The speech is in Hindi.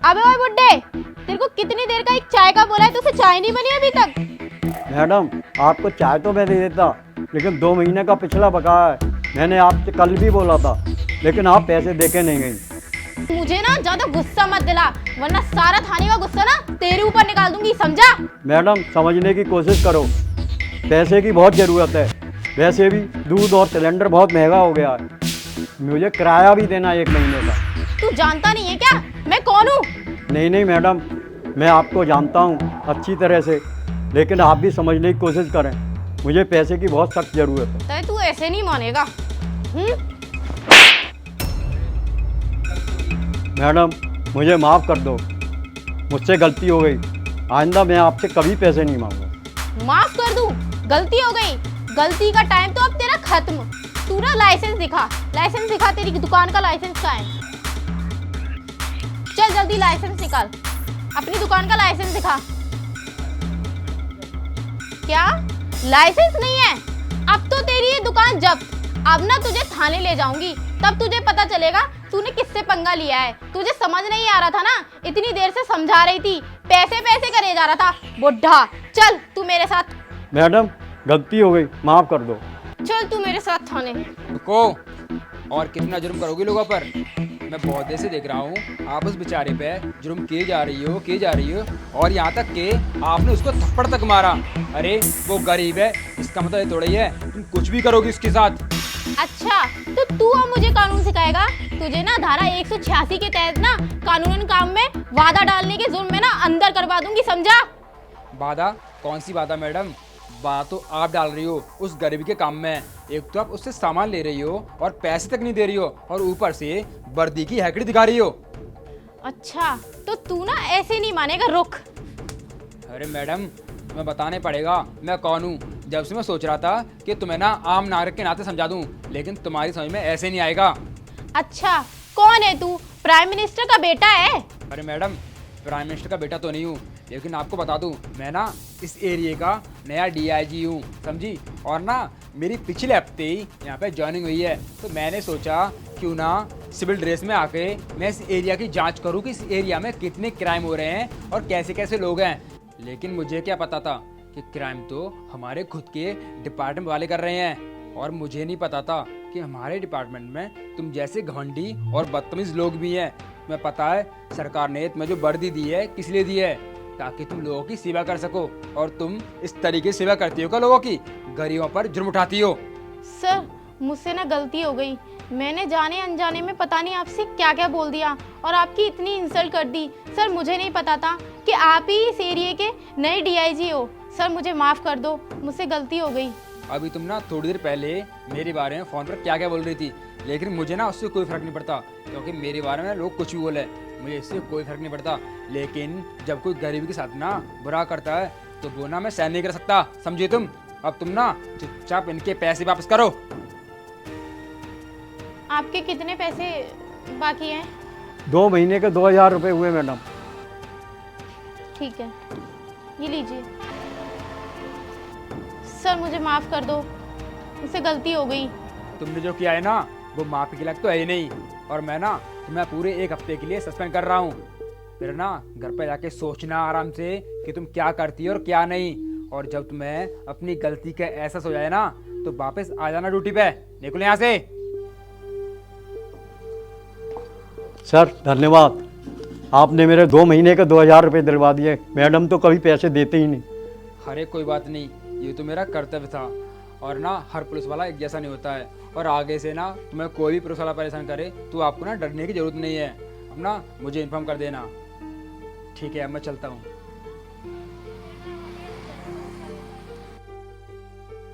अबे ओए बुड्ढे, तेरे को कितनी देर का एक चाय का बोला है, तुझसे चाय नहीं बनी अभी तक। मैडम आपको चाय तो मैं दे देता, लेकिन 2 महीने का पिछला बकाया है। मैंने आपसे कल भी बोला था, लेकिन आप पैसे देके नहीं गई। मुझे ना ज्यादा गुस्सा मत दिला, वरना सारा थाने का गुस्सा ना तेरे ऊपर निकाल दूंगी, समझा। मैडम समझने की कोशिश करो, पैसे की बहुत ज़रूरत है। वैसे भी दूध और सिलेंडर बहुत महंगा हो गया है। मुझे किराया भी देना 1 महीने का। तू जानता नहीं है क्या मैं कौन हूँ? नहीं नहीं मैडम, मैं आपको जानता हूँ अच्छी तरह से, लेकिन आप भी समझने की कोशिश करें। मुझे पैसे की बहुत सख्त ज़रूरत है। तू ऐसे नहीं मानेगा। मैडम मुझे माफ़ कर दो, मुझसे गलती हो गई। आइंदा मैं आपसे कभी पैसे नहीं मांगूंगा। माफ कर दूं? गलती हो गई, गलती का टाइम तो अब तेरा खत्म। तू ना लाइसेंस दिखा, लाइसेंस दिखा, तेरी दुकान का लाइसेंस कहाँ है? चल जल्दी लाइसेंस निकाल, अपनी दुकान का लाइसेंस दिखा। क्या लाइसेंस नहीं है? अब तो तेरी ये दुकान जब्त। अब ना तुझे थाने ले जाऊंगी, तब तुझे पता चलेगा तूने किससे पंगा लिया है। तुझे समझ नहीं आ रहा था ना, इतनी देर से समझा रही थी, पैसे पैसे करे जा रहा था बुढ़ा। चल तू मेरे साथ। मैडम गलती हो गई, माफ़ कर दो। चल तू मेरे साथ थाने। रुको, और कितना जुर्म करोगी लोगों पर? मैं बहुत देर से देख रहा हूँ आप उस बेचारे पे जुर्म किए जा रही हो, और यहाँ तक कि आपने उसको थप्पड़ तक मारा। अरे वो गरीब है, इसका मतलब ये थोड़ा ही है तुम कुछ भी करोगी उसके साथ। अच्छा तो तू अब मुझे कानून सिखाएगा? तुझे ना धारा 186 के तहत ना कानूनन काम में वादा डालने के जुर्म में ना अंदर करवा दूंगी, समझा। वादा? कौन सी वादा मैडम? बात तो आप डाल रही हो उस गरीब के काम में। एक तो आप उससे सामान ले रही हो और पैसे तक नहीं दे रही हो, और ऊपर से वर्दी की हैकड़ी दिखा रही हो। अच्छा तो तू ना ऐसे नहीं मानेगा, रुक। अरे मैडम तुम्हें बताने पड़ेगा मैं कौन हूँ। जब से मैं सोच रहा था कि तुम्हें ना आम नागरिक के नाते समझा दूँ, लेकिन तुम्हारी समझ में ऐसे नहीं आएगा। अच्छा कौन है तू? प्राइम मिनिस्टर का बेटा है? अरे मैडम प्राइम मिनिस्टर का बेटा तो नहीं हूँ, लेकिन आपको बता दूँ मैं ना इस एरिया का नया डीआईजी हूँ, समझी। और ना मेरी पिछले हफ्ते ही यहाँ पे ज्वाइनिंग हुई है, तो मैंने सोचा क्यों ना सिविल ड्रेस में आके मैं इस एरिया की जांच करूँ कि इस एरिया में कितने क्राइम हो रहे हैं और कैसे कैसे लोग हैं। लेकिन मुझे क्या पता था कि क्राइम तो हमारे खुद के डिपार्टमेंट वाले कर रहे हैं, और मुझे नहीं पता था कि हमारे डिपार्टमेंट में तुम जैसे घमंडी और बदतमीज लोग भी हैं। तुम्हें पता है सरकार ने तुम्हें जो वर्दी दी है किस लिए दी है? ताकि तुम लोगों की सेवा कर सको, और तुम इस तरीके से सेवा करती हो क्या लोगों की? गरीबों पर जुर्म उठाती हो। सर मुझसे ना गलती हो गई, मैंने जाने अनजाने में पता नहीं आपसे क्या क्या बोल दिया और आपकी इतनी इंसल्ट कर दी। सर मुझे नहीं पता था कि आप ही इस एरिया के नए डीआईजी हो। सर मुझे माफ़ कर दो, मुझसे गलती हो गई। अभी तुम ना थोड़ी देर पहले मेरे बारे में फ़ोन पर क्या क्या बोल रही थी, लेकिन मुझे ना उससे कोई फ़र्क नहीं पड़ता, क्योंकि मेरे बारे में लोग कुछ भी बोले, मुझे इससे कोई फ़र्क नहीं पड़ता। लेकिन जब कोई गरीब के साथ ना बुरा करता है तो वो ना मैं सहन नहीं कर सकता, समझे तुम। अब तुम ना चुपचाप इनके पैसे वापस करो। आपके कितने पैसे बाकी हैं? 2 महीने के 2000 रुपये हुए मैडम। ठीक है, ये लीजिए। सर मुझे माफ़ कर दो, मुझसे गलती हो गई। तुमने जो किया है ना वो माफी के लायक तो है ही नहीं, और मैं ना तुम्हें पूरे 1 हफ्ते के लिए सस्पेंड कर रहा हूँ। फिर ना घर पे जाके सोचना आराम से कि तुम क्या करती हो और क्या नहीं, और जब तुम्हें अपनी गलती का एहसास हो जाए ना तो वापस आ जाना ड्यूटी पे। निकलो यहाँ से। सर धन्यवाद, आपने मेरे 2 महीने के 2000 रुपये दिलवा दिए। मैडम तो कभी पैसे देते ही नहीं। अरे कोई बात नहीं, ये तो मेरा कर्तव्य था, और ना हर पुलिस वाला एक जैसा नहीं होता है, और आगे से ना तुम्हें कोई भी पुलिस वाला परेशान करे तो आपको ना डरने की जरूरत नहीं है। अब ना मुझे इन्फॉर्म कर देना। ठीक है, अब मैं चलता हूँ।